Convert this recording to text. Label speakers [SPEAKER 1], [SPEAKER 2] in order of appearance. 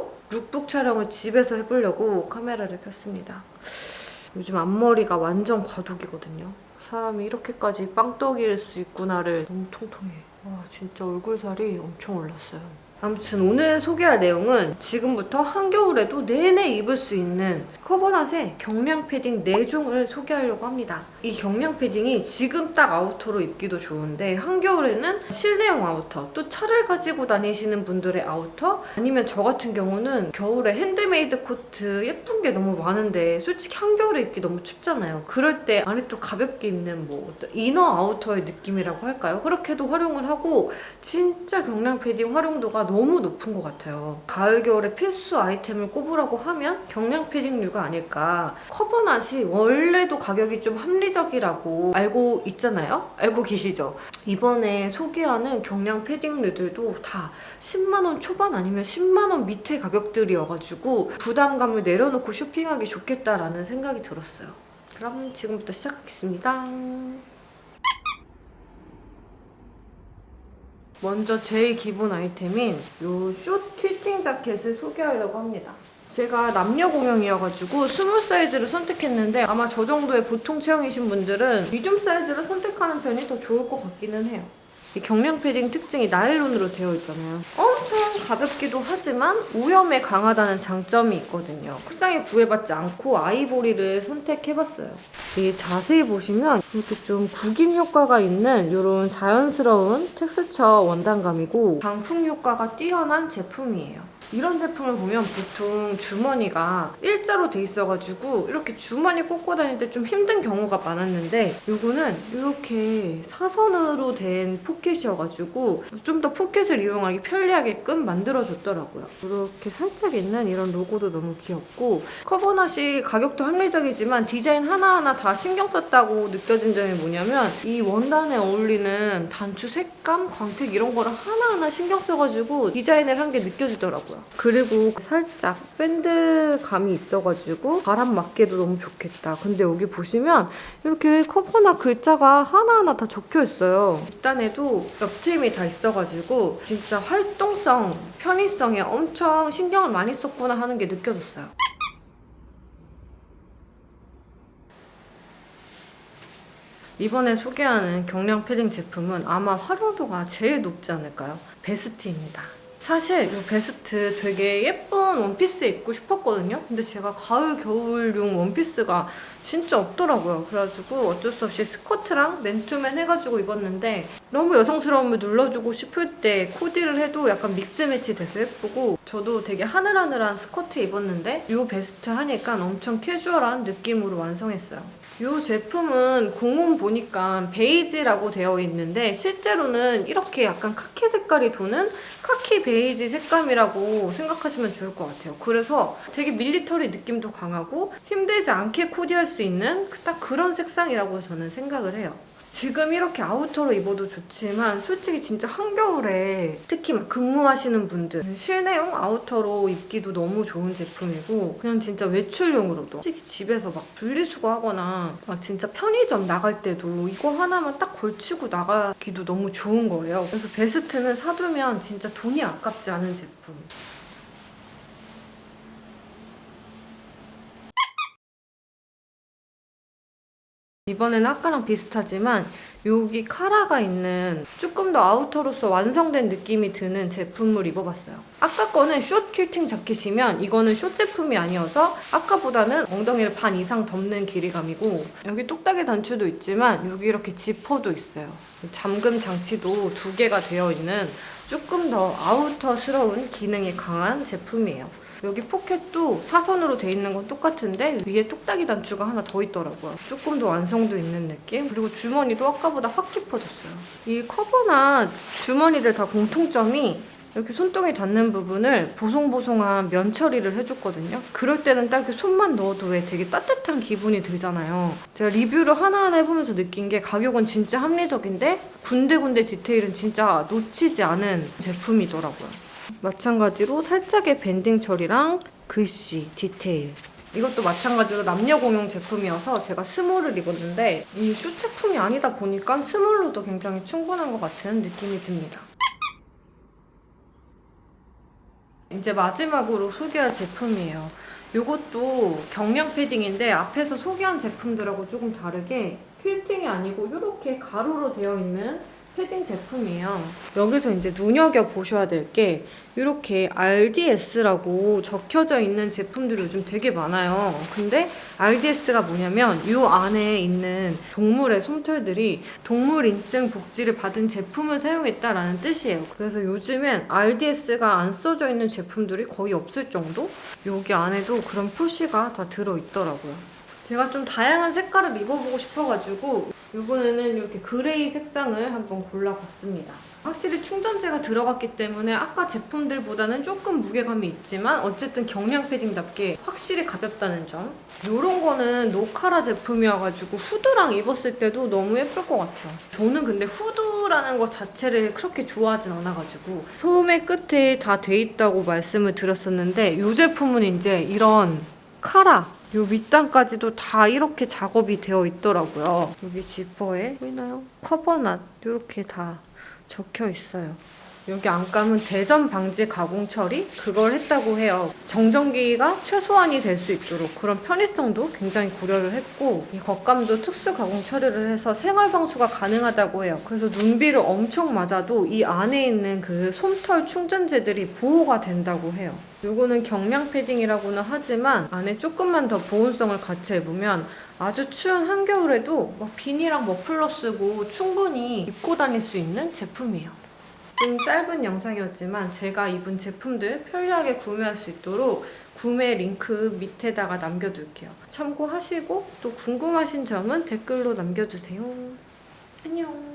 [SPEAKER 1] 오늘도 룩북 촬영을 집에서 해보려고 카메라를 켰습니다. 요즘 앞머리가 완전 과독이거든요. 사람이 이렇게까지 빵떡일 수 있구나를 너무 통통해. 와, 진짜 얼굴살이 엄청 올랐어요. 아무튼 오늘 소개할 내용은 지금부터 한겨울에도 내내 입을 수 있는 커버낫의 경량 패딩 4종을 소개하려고 합니다. 이 경량 패딩이 지금 딱 아우터로 입기도 좋은데 한겨울에는 실내용 아우터, 또 차를 가지고 다니시는 분들의 아우터, 아니면 저 같은 경우는 겨울에 핸드메이드 코트 예쁜 게 너무 많은데 솔직히 한겨울에 입기 너무 춥잖아요. 그럴 때 안에 또 가볍게 입는 뭐 이너 아우터의 느낌이라고 할까요? 그렇게도 활용을 하고 진짜 경량 패딩 활용도가 너무 높은 것 같아요. 가을 겨울에 필수 아이템을 꼽으라고 하면 경량 패딩류가 아닐까. 커버낫이 원래도 가격이 좀 합리적이라고 알고 있잖아요? 알고 계시죠? 이번에 소개하는 경량 패딩류들도 다 10만원 초반 아니면 10만원 밑에 가격들이어가지고 부담감을 내려놓고 쇼핑하기 좋겠다라는 생각이 들었어요. 그럼 지금부터 시작하겠습니다. 먼저 제일 기본 아이템인 이 숏 퀼팅 자켓을 소개하려고 합니다. 제가 남녀 공용이어가지고 스몰 사이즈를 선택했는데 아마 저 정도의 보통 체형이신 분들은 미디움 사이즈를 선택하는 편이 더 좋을 것 같기는 해요. 이 경량 패딩 특징이 나일론으로 되어 있잖아요. 엄청 가볍기도 하지만 오염에 강하다는 장점이 있거든요. 색상에 구애받지 않고 아이보리를 선택해봤어요. 이 자세히 보시면 이렇게 좀 구김 효과가 있는 이런 자연스러운 텍스처 원단감이고 방풍 효과가 뛰어난 제품이에요. 이런 제품을 보면 보통 주머니가 일자로 돼 있어가지고 이렇게 주머니 꽂고 다닐 때 좀 힘든 경우가 많았는데 이거는 이렇게 사선으로 된 포켓이어가지고 좀 더 포켓을 이용하기 편리하게끔 만들어줬더라고요. 이렇게 살짝 있는 이런 로고도 너무 귀엽고 커버낫이 가격도 합리적이지만 디자인 하나하나 다 신경 썼다고 느껴진 점이 뭐냐면 이 원단에 어울리는 단추 색감, 광택 이런 거를 하나하나 신경 써가지고 디자인을 한 게 느껴지더라고요. 그리고 살짝 밴드감이 있어가지고 바람 맞기도 너무 좋겠다. 근데 여기 보시면 이렇게 커버낫 글자가 하나하나 다 적혀있어요. 뒷단에도 옆트임이 다 있어가지고 진짜 활동성, 편의성에 엄청 신경을 많이 썼구나 하는 게 느껴졌어요. 이번에 소개하는 경량 패딩 제품은 아마 활용도가 제일 높지 않을까요? 베스트입니다. 사실 이 베스트 되게 예쁜 원피스 입고 싶었거든요? 근데 제가 가을 겨울용 원피스가 진짜 없더라고요. 그래가지고 어쩔 수 없이 스커트랑 맨투맨 해가지고 입었는데 너무 여성스러움을 눌러주고 싶을 때 코디를 해도 약간 믹스 매치 돼서 예쁘고 저도 되게 하늘하늘한 스커트 입었는데 이 베스트 하니까 엄청 캐주얼한 느낌으로 완성했어요. 이 제품은 공홈 보니까 베이지라고 되어 있는데 실제로는 이렇게 약간 카키 색깔이 도는 카키 베이지 색감이라고 생각하시면 좋을 것 같아요. 그래서 되게 밀리터리 느낌도 강하고 힘들지 않게 코디할 수 있는 딱 그런 색상이라고 저는 생각을 해요. 지금 이렇게 아우터로 입어도 좋지만 솔직히 진짜 한겨울에 특히 막 근무하시는 분들 실내용 아우터로 입기도 너무 좋은 제품이고 그냥 진짜 외출용으로도 솔직히 집에서 막 분리수거하거나 막 진짜 편의점 나갈 때도 이거 하나만 딱 걸치고 나가기도 너무 좋은 거예요. 그래서 베스트는 사두면 진짜 돈이 아깝지 않은 제품. 이번에는 아까랑 비슷하지만 여기 카라가 있는 조금 더 아우터로서 완성된 느낌이 드는 제품을 입어봤어요. 아까 거는 숏 퀼팅 자켓이면 이거는 숏 제품이 아니어서 아까보다는 엉덩이를 반 이상 덮는 길이감이고 여기 똑딱이 단추도 있지만 여기 이렇게 지퍼도 있어요. 잠금 장치도 2개가 되어 있는 조금 더 아우터스러운 기능이 강한 제품이에요. 여기 포켓도 사선으로 돼 있는 건 똑같은데 위에 똑딱이 단추가 하나 더 있더라고요. 조금 더 완성도 있는 느낌? 그리고 주머니도 아까보다 확 깊어졌어요. 이 커버낫 주머니들 다 공통점이 이렇게 손등이 닿는 부분을 보송보송한 면 처리를 해줬거든요. 그럴 때는 딱 이렇게 손만 넣어도 왜 되게 따뜻한 기분이 들잖아요. 제가 리뷰를 하나하나 해보면서 느낀 게 가격은 진짜 합리적인데 군데군데 디테일은 진짜 놓치지 않은 제품이더라고요. 마찬가지로 살짝의 밴딩 처리랑 글씨, 디테일 이것도 마찬가지로 남녀 공용 제품이어서 제가 스몰을 입었는데 이 숏 제품이 아니다 보니까 스몰로도 굉장히 충분한 것 같은 느낌이 듭니다. 이제 마지막으로 소개할 제품이에요. 이것도 경량 패딩인데 앞에서 소개한 제품들하고 조금 다르게 퀼팅이 아니고 이렇게 가로로 되어 있는 패딩 제품이에요. 여기서 이제 눈여겨보셔야 될 게 이렇게 RDS라고 적혀져 있는 제품들이 요즘 되게 많아요. 근데 RDS가 뭐냐면 이 안에 있는 동물의 솜털들이 동물 인증 복지를 받은 제품을 사용했다라는 뜻이에요. 그래서 요즘엔 RDS가 안 써져 있는 제품들이 거의 없을 정도? 여기 안에도 그런 표시가 다 들어있더라고요. 제가 좀 다양한 색깔을 입어보고 싶어가지고 이번에는 이렇게 그레이 색상을 한번 골라봤습니다. 확실히 충전재가 들어갔기 때문에 아까 제품들보다는 조금 무게감이 있지만 어쨌든 경량 패딩답게 확실히 가볍다는 점. 이런 거는 노카라 제품이어가지고 후드랑 입었을 때도 너무 예쁠 것 같아요. 저는 근데 후드라는 것 자체를 그렇게 좋아하진 않아가지고 소매 끝에 다 돼 있다고 말씀을 드렸었는데 이 제품은 이제 이런 카라 요 밑단까지도 다 이렇게 작업이 되어 있더라고요. 여기 지퍼에 보이나요? 커버낫 이렇게 다 적혀 있어요. 여기 안감은 대전 방지 가공 처리? 그걸 했다고 해요. 정전기가 최소한이 될 수 있도록 그런 편의성도 굉장히 고려를 했고 이 겉감도 특수 가공 처리를 해서 생활 방수가 가능하다고 해요. 그래서 눈비를 엄청 맞아도 이 안에 있는 그 솜털 충전재들이 보호가 된다고 해요. 요거는 경량 패딩이라고는 하지만 안에 조금만 더 보온성을 같이 해보면 아주 추운 한겨울에도 막 비니랑 머플러 쓰고 충분히 입고 다닐 수 있는 제품이에요. 좀 짧은 영상이었지만 제가 입은 제품들 편리하게 구매할 수 있도록 구매 링크 밑에다가 남겨둘게요. 참고하시고 또 궁금하신 점은 댓글로 남겨주세요. 안녕.